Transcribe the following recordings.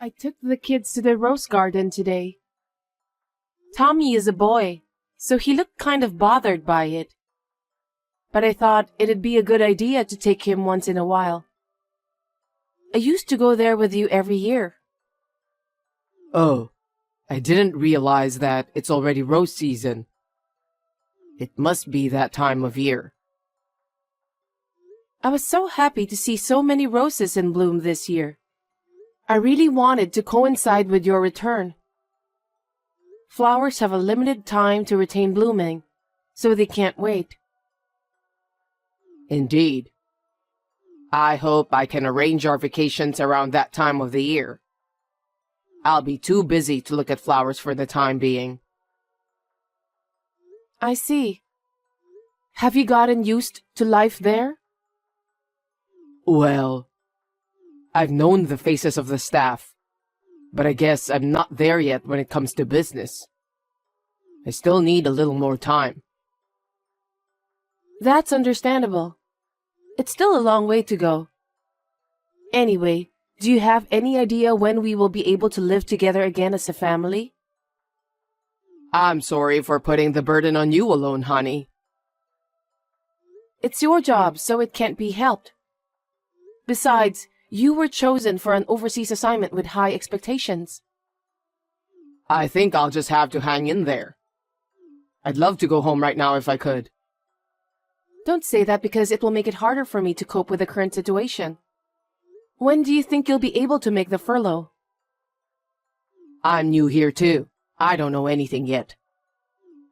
I took the kids to the rose garden today. Tommy is a boy, so he looked kind of bothered by it. But I thought it'd be a good idea to take him once in a while. I used to go there with you every year. Oh, I didn't realize that it's already rose season. It must be that time of year. I was so happy to see so many roses in bloom this year. I really wanted to coincide with your return. Flowers have a limited time to retain blooming, so they can't wait. Indeed. I hope I can arrange our vacations around that time of the year. I'll be too busy to look at flowers for the time being. I see. Have you gotten used to life there? Well, I've known the faces of the staff, but I guess I'm not there yet when it comes to business. I still need a little more time. That's understandable. It's still a long way to go. Anyway, do you have any idea when we will be able to live together again as a family? I'm sorry for putting the burden on you alone, honey. It's your job, so it can't be helped. Besides, you were chosen for an overseas assignment with high expectations. I think I'll just have to hang in there. I'd love to go home right now if I could. Don't say that because it will make it harder for me to cope with the current situation. When do you think you'll be able to make the furlough? I'm new here too. I don't know anything yet.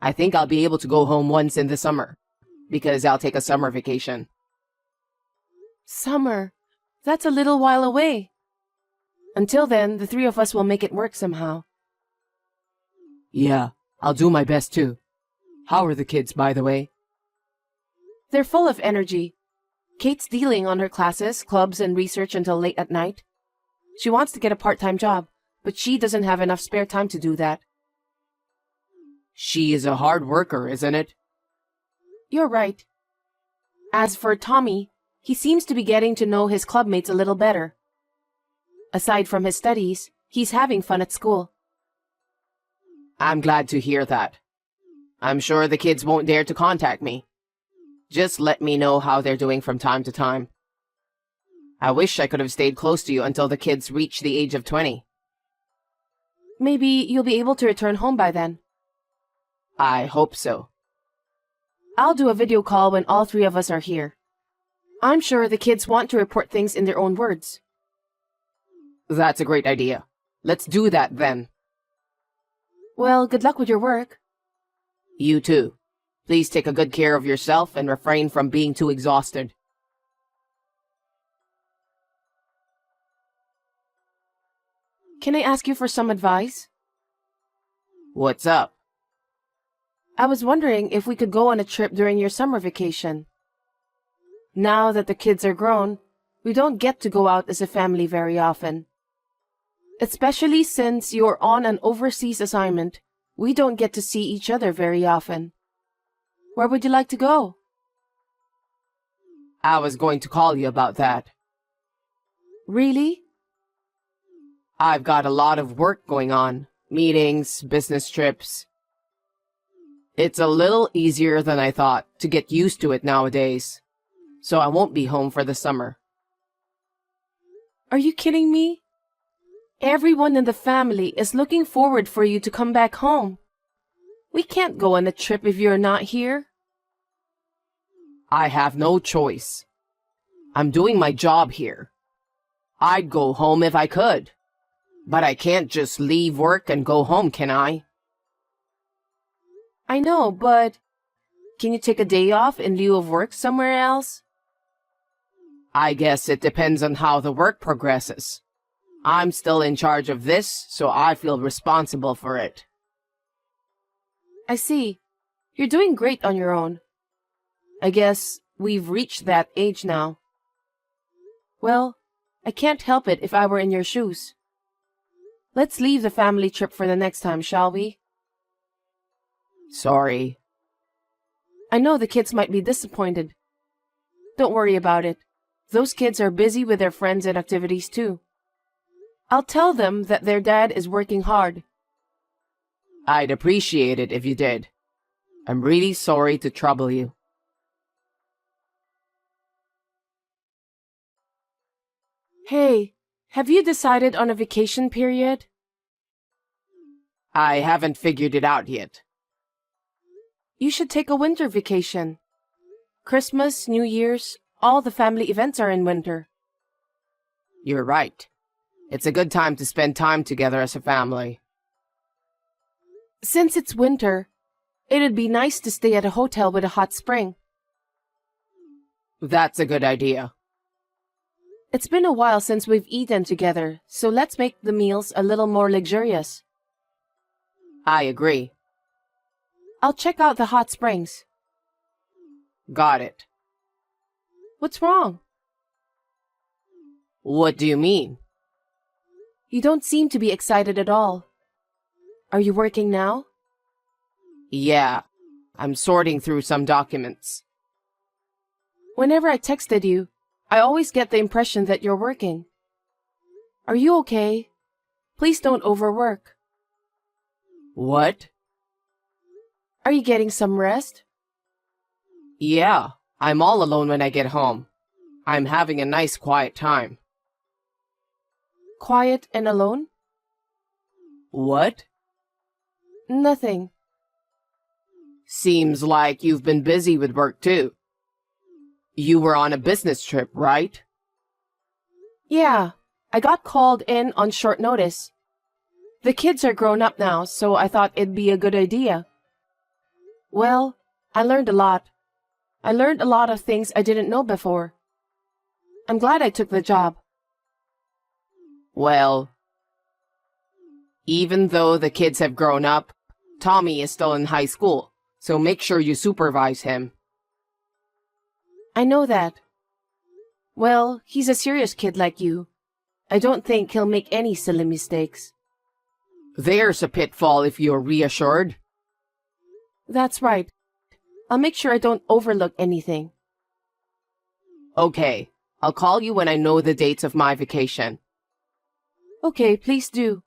I think I'll be able to go home once in the summer, because I'll take a summer vacation. Summer? That's a little while away. Until then, the three of us will make it work somehow. Yeah, I'll do my best too. How are the kids, by the way? They're full of energy. Kate's dealing on her classes, clubs, and research until late at night. She wants to get a part-time job, but she doesn't have enough spare time to do that. She is a hard worker, isn't it? You're right. As for Tommy, he seems to be getting to know his clubmates a little better. Aside from his studies, he's having fun at school. I'm glad to hear that. I'm sure the kids won't dare to contact me. Just let me know how they're doing from time to time. I wish I could have stayed close to you until the kids reach the age of 20. Maybe you'll be able to return home by then. I hope so. I'll do a video call when all three of us are here. I'm sure the kids want to report things in their own words. That's a great idea. Let's do that then. Well, good luck with your work. You too. Please take a good care of yourself and refrain from being too exhausted. Can I ask you for some advice? What's up? I was wondering if we could go on a trip during your summer vacation. Now that the kids are grown, we don't get to go out as a family very often. Especially since you're on an overseas assignment, we don't get to see each other very often. Where would you like to go? I was going to call you about that. Really? I've got a lot of work going on. Meetings, business trips. It's a little easier than I thought to get used to it nowadays. So I won't be home for the summer. Are you kidding me? Everyone in the family is looking forward for you to come back home. We can't go on a trip if you're not here. I have no choice. I'm doing my job here. I'd go home if I could. But I can't just leave work and go home, can I? I know, but can you take a day off in lieu of work somewhere else? I guess it depends on how the work progresses. I'm still in charge of this, so I feel responsible for it. I see. You're doing great on your own. I guess we've reached that age now. Well, I can't help it if I were in your shoes. Let's leave the family trip for the next time, shall we? Sorry. I know the kids might be disappointed. Don't worry about it. Those kids are busy with their friends and activities too. I'll tell them that their dad is working hard. I'd appreciate it if you did. I'm really sorry to trouble you. Hey, have you decided on a vacation period? I haven't figured it out yet. You should take a winter vacation. Christmas, New Year's, all the family events are in winter. You're right. It's a good time to spend time together as a family. Since it's winter, it'd be nice to stay at a hotel with a hot spring. That's a good idea. It's been a while since we've eaten together, so let's make the meals a little more luxurious. I agree. I'll check out the hot springs. Got it. What's wrong? What do you mean? You don't seem to be excited at all. Are you working now? Yeah, I'm sorting through some documents. Whenever I texted you, I always get the impression that you're working. Are you okay? Please don't overwork. What? Are you getting some rest? Yeah, I'm all alone when I get home. I'm having a nice quiet time. Quiet and alone? What? Nothing. Seems like you've been busy with work too. You were on a business trip, right? Yeah, I got called in on short notice. The kids are grown up now, so I thought it'd be a good idea. Well, I learned a lot. I learned a lot of things I didn't know before. I'm glad I took the job. Well, even though the kids have grown up, Tommy is still in high school, so make sure you supervise him. I know that. Well, he's a serious kid like you. I don't think he'll make any silly mistakes. There's a pitfall if you're reassured. That's right. I'll make sure I don't overlook anything. Okay, I'll call you when I know the dates of my vacation. Okay, please do.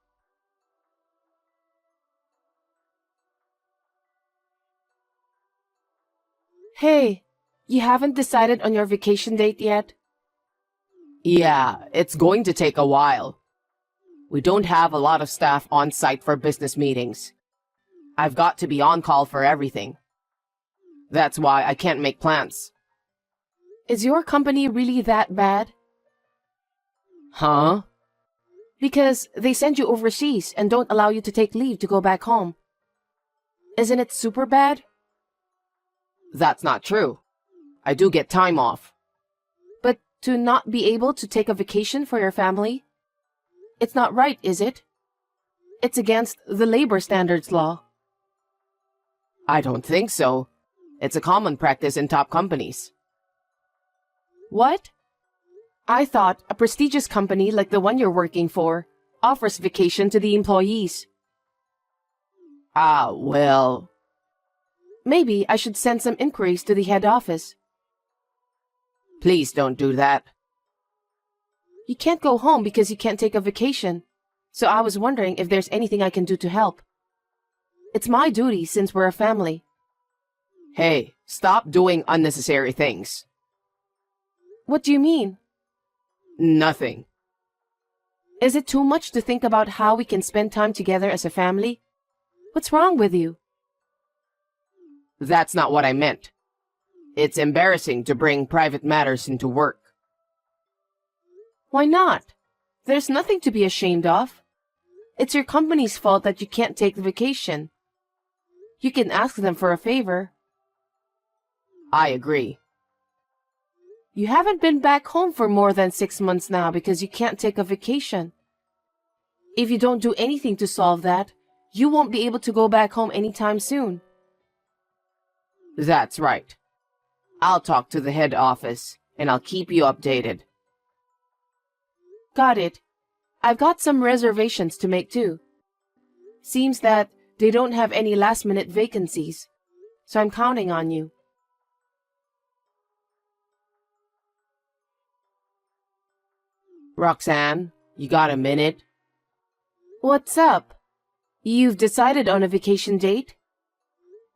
Hey, you haven't decided on your vacation date yet? Yeah, it's going to take a while. We don't have a lot of staff on site for business meetings. I've got to be on call for everything. That's why I can't make plans. Is your company really that bad? Huh? Because they send you overseas and don't allow you to take leave to go back home. Isn't it super bad? That's not true. I do get time off. But to not be able to take a vacation for your family? It's not right, is it? It's against the labor standards law. I don't think so. It's a common practice in top companies. What? I thought a prestigious company like the one you're working for offers vacation to the employees. Ah, well... Maybe I should send some inquiries to the head office. Please don't do that. You can't go home because you can't take a vacation, so I was wondering if there's anything I can do to help. It's my duty since we're a family. Hey, stop doing unnecessary things. What do you mean? Nothing. Is it too much to think about how we can spend time together as a family? What's wrong with you? That's not what I meant. It's embarrassing to bring private matters into work. Why not? There's nothing to be ashamed of. It's your company's fault that you can't take the vacation. You can ask them for a favor. I agree. You haven't been back home for more than 6 months now because you can't take a vacation. If you don't do anything to solve that, you won't be able to go back home anytime soon. That's right. I'll talk to the head office, and I'll keep you updated. Got it. I've got some reservations to make too. Seems that they don't have any last-minute vacancies, so I'm counting on you. Roxanne, you got a minute? What's up? You've decided on a vacation date?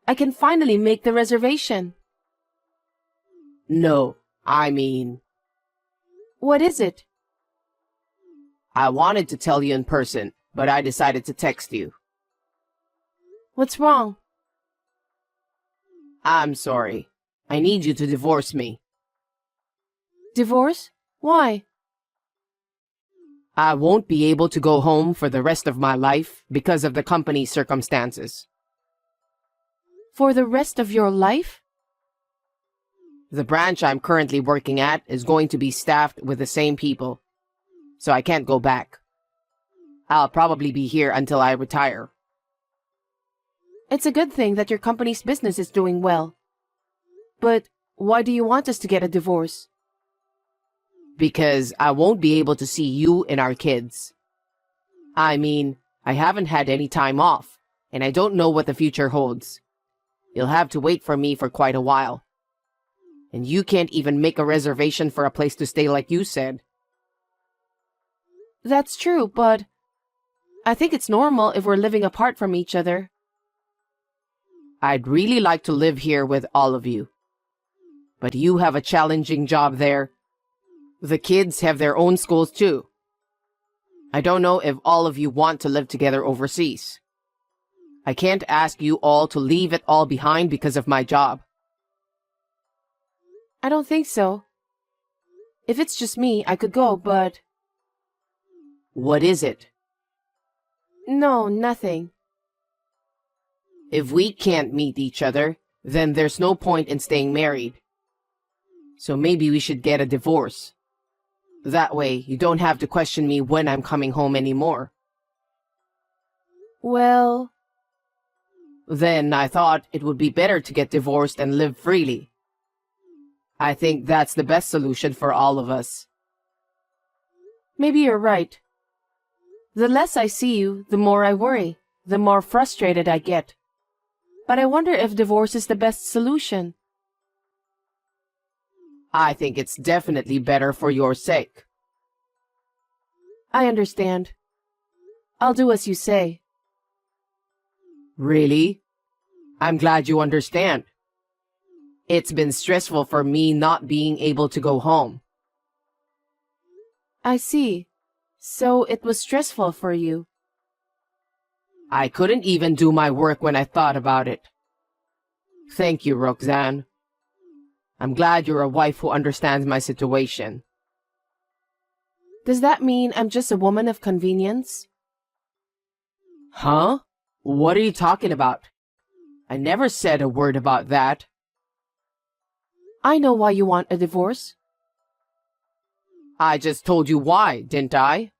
I can finally make the reservation. No, I mean, What is it? I wanted to tell you in person, but I decided to text you. What's wrong? I'm sorry. I need you to divorce me. Divorce? Why? I won't be able to go home for the rest of my life because of the company's circumstances. For the rest of your life? The branch I'm currently working at is going to be staffed with the same people, so I can't go back. I'll probably be here until I retire. It's a good thing that your company's business is doing well. But why do you want us to get a divorce? Because I won't be able to see you and our kids. I mean, I haven't had any time off, and I don't know what the future holds. You'll have to wait for me for quite a while. And you can't even make a reservation for a place to stay like you said. That's true, but I think it's normal if we're living apart from each other. I'd really like to live here with all of you. But you have a challenging job there. The kids have their own schools too. I don't know if all of you want to live together overseas. I can't ask you all to leave it all behind because of my job. I don't think so. If it's just me, I could go, but What is it? no, nothing. If we can't meet each other, then there's no point in staying married. So maybe we should get a divorce. That way, you don't have to question me when I'm coming home anymore. Well, Then I thought it would be better to get divorced and live freely. I think that's the best solution for all of us. maybe you're right. The less I see you, the more I worry, the more frustrated I get. But I wonder if divorce is the best solution. I think it's definitely better for your sake. I understand. I'll do as you say. Really? I'm glad you understand. It's been stressful for me not being able to go home. I see. So it was stressful for you. I couldn't even do my work when I thought about it. Thank you, Roxanne. I'm glad you're a wife who understands my situation. Does that mean I'm just a woman of convenience? Huh? What are you talking about? I never said a word about that. I know why you want a divorce. I just told you why, didn't I?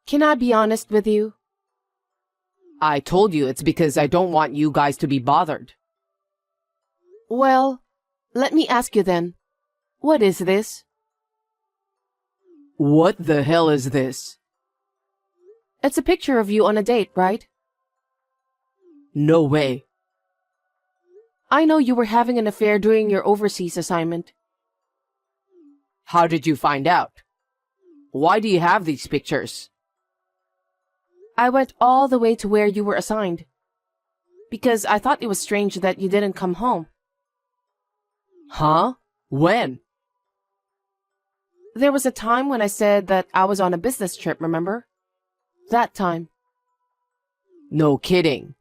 Can I be honest with you? I told you it's because I don't want you guys to be bothered. Well, let me ask you then. What is this? What the hell is this? It's a picture of you on a date, right? No way. I know you were having an affair during your overseas assignment. How did you find out? Why do you have these pictures? I went all the way to where you were assigned. Because I thought it was strange that you didn't come home. Huh? When? There was a time when I said that I was on a business trip, remember? That time. No kidding.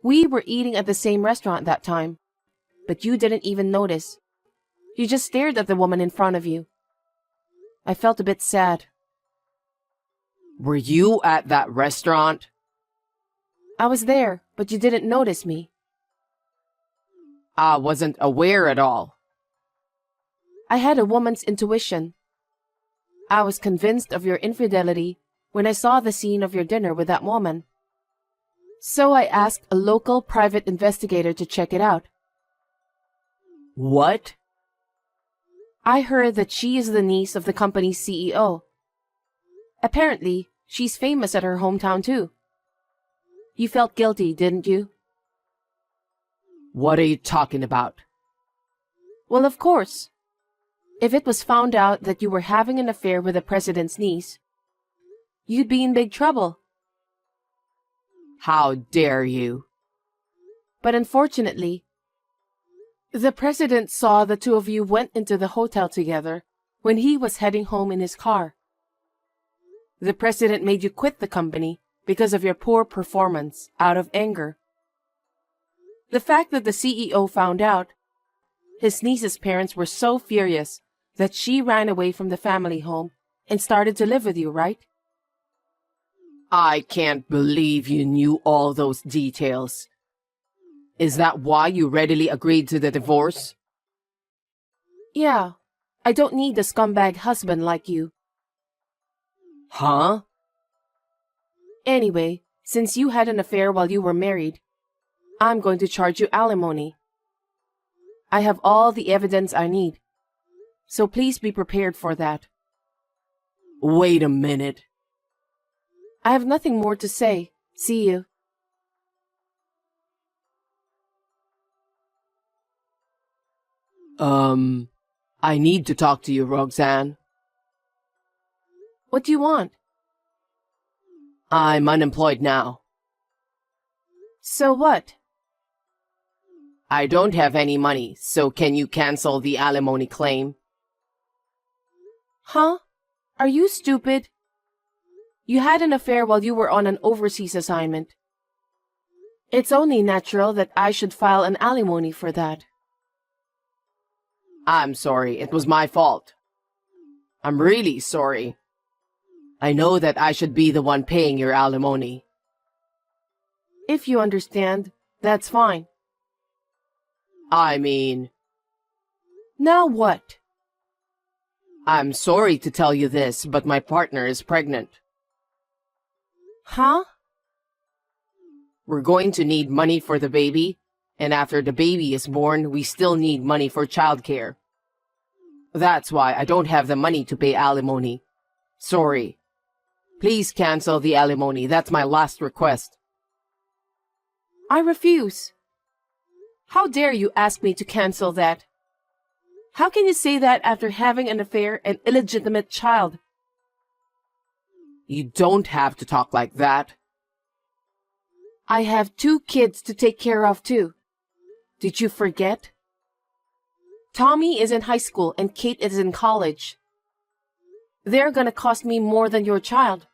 We were eating at the same restaurant that time. But you didn't even notice. You just stared at the woman in front of you. I felt a bit sad. Were you at that restaurant? I was there, but you didn't notice me. I wasn't aware at all. I had a woman's intuition. I was convinced of your infidelity when I saw the scene of your dinner with that woman. So I asked a local private investigator to check it out. What? I heard that she is the niece of the company's CEO. Apparently, she's famous at her hometown too. You felt guilty, didn't you? What are you talking about? Well, of course. If it was found out that you were having an affair with the president's niece, you'd be in big trouble. How dare you? But unfortunately, the president saw the two of you went into the hotel together when he was heading home in his car. The president made you quit the company because of your poor performance out of anger. The fact that the CEO found out, his niece's parents were so furious that she ran away from the family home and started to live with you, right? I can't believe you knew all those details. Is that why you readily agreed to the divorce? Yeah, I don't need a scumbag husband like you. Huh? Anyway, since you had an affair while you were married, I'm going to charge you alimony. I have all the evidence I need, so please be prepared for that. Wait a minute. I have nothing more to say. See you. I need to talk to you, Roxanne. What do you want? I'm unemployed now. So what? I don't have any money, so can you cancel the alimony claim? Huh? Are you stupid? You had an affair while you were on an overseas assignment. It's only natural that I should file an alimony for that. I'm sorry, it was my fault. I'm really sorry. I know that I should be the one paying your alimony. If you understand, that's fine. I mean, Now what? I'm sorry to tell you this, but my partner is pregnant. Huh? We're going to need money for the baby, and after the baby is born, we still need money for childcare. That's why I don't have the money to pay alimony. Sorry. Please cancel the alimony. That's my last request. I refuse. How dare you ask me to cancel that? How can you say that after having an affair and illegitimate child? You don't have to talk like that. I have 2 kids to take care of too. Did you forget? Tommy is in high school and Kate is in college. They're gonna cost me more than your child.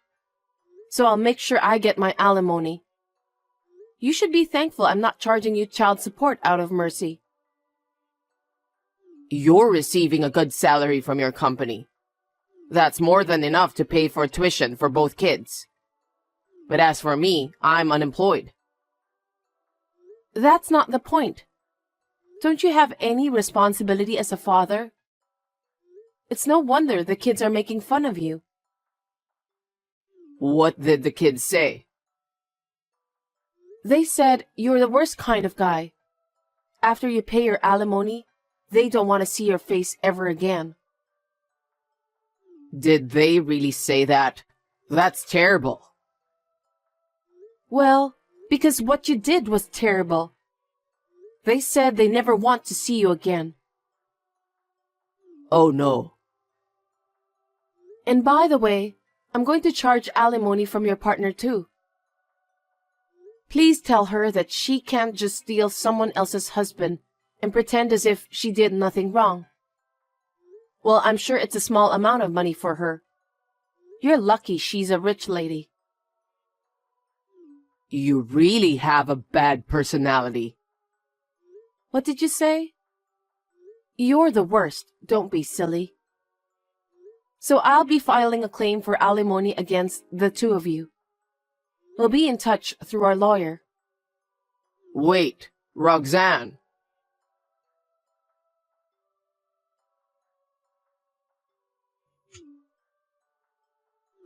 So I'll make sure I get my alimony. You should be thankful I'm not charging you child support out of mercy. You're receiving a good salary from your company. That's more than enough to pay for tuition for both kids. But as for me, I'm unemployed. That's not the point. Don't you have any responsibility as a father? It's no wonder the kids are making fun of you. What did the kids say? They said you're the worst kind of guy. After you pay your alimony, they don't want to see your face ever again. Did they really say that? That's terrible. Well, because what you did was terrible. They said they never want to see you again. Oh no. And by the way, I'm going to charge alimony from your partner too. Please tell her that she can't just steal someone else's husband and pretend as if she did nothing wrong. Well, I'm sure it's a small amount of money for her. You're lucky she's a rich lady. You really have a bad personality. What did you say? You're the worst. Don't be silly. So I'll be filing a claim for alimony against the 2 of you. We'll be in touch through our lawyer. Wait, Roxanne.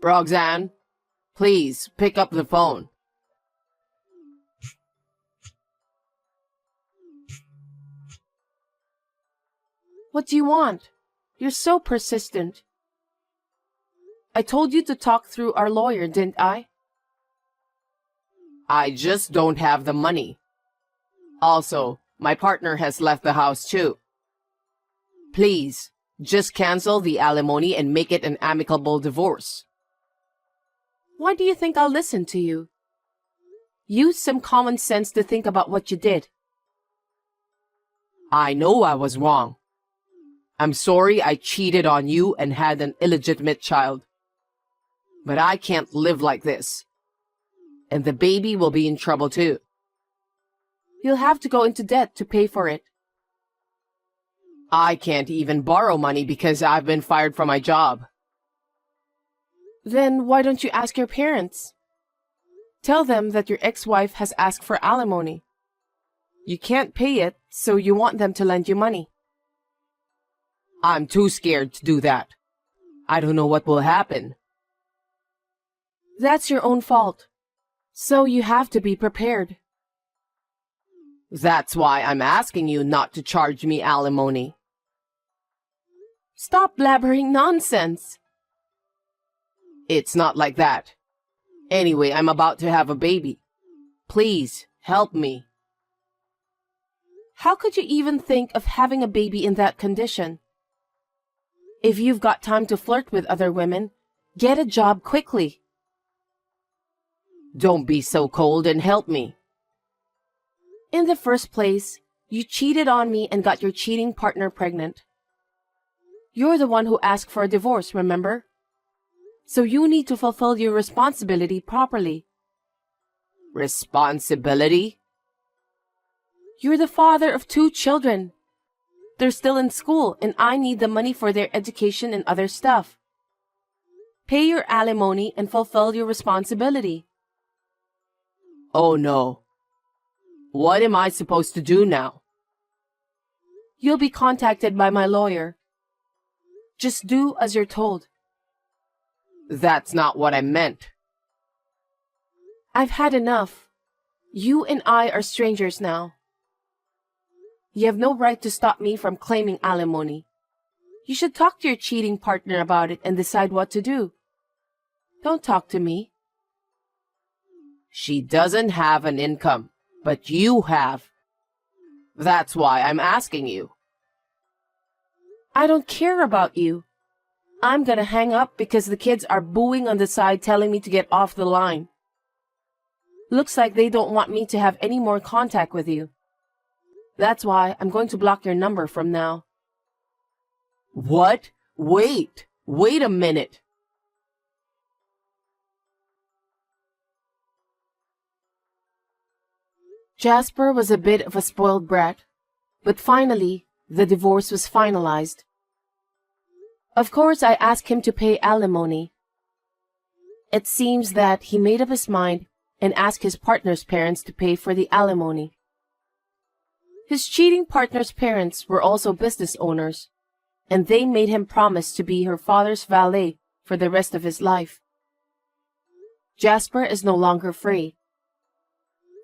Roxanne, please pick up the phone. What do you want? You're so persistent. I told you to talk through our lawyer, didn't I? I just don't have the money. Also, my partner has left the house too. Please, just cancel the alimony and make it an amicable divorce. Why do you think I'll listen to you? Use some common sense to think about what you did. I know I was wrong. I'm sorry I cheated on you and had an illegitimate child. But I can't live like this. And the baby will be in trouble too. You'll have to go into debt to pay for it. I can't even borrow money because I've been fired from my job. Then why don't you ask your parents? Tell them that your ex-wife has asked for alimony. You can't pay it, so you want them to lend you money. I'm too scared to do that. I don't know what will happen. That's your own fault. So you have to be prepared. That's why I'm asking you not to charge me alimony. Stop blabbering nonsense. It's not like that. Anyway, I'm about to have a baby. Please, help me. How could you even think of having a baby in that condition? If you've got time to flirt with other women, get a job quickly. Don't be so cold and help me. In the first place, you cheated on me and got your cheating partner pregnant. You're the one who asked for a divorce, remember? So you need to fulfill your responsibility properly. Responsibility? You're the father of 2 children. They're still in school and I need the money for their education and other stuff. Pay your alimony and fulfill your responsibility. Oh no. What am I supposed to do now? You'll be contacted by my lawyer. Just do as you're told. That's not what I meant. I've had enough. You and I are strangers now. You have no right to stop me from claiming alimony. You should talk to your cheating partner about it and decide what to do. Don't talk to me. She doesn't have an income, but you have. That's why I'm asking you. I don't care about you. I'm gonna hang up because the kids are booing on the side telling me to get off the line. Looks like they don't want me to have any more contact with you. That's why I'm going to block your number from now. What? Wait a minute. Jasper was a bit of a spoiled brat, but finally, the divorce was finalized. Of course, I asked him to pay alimony. It seems that he made up his mind and asked his partner's parents to pay for the alimony. His cheating partner's parents were also business owners, and they made him promise to be her father's valet for the rest of his life. Jasper is no longer free.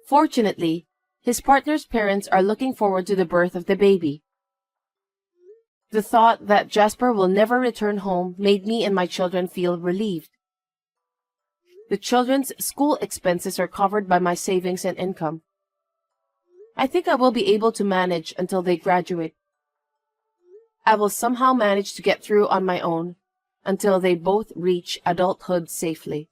Fortunately, his partner's parents are looking forward to the birth of the baby. The thought that Jasper will never return home made me and my children feel relieved. The children's school expenses are covered by my savings and income. I think I will be able to manage until they graduate. I will somehow manage to get through on my own until they both reach adulthood safely.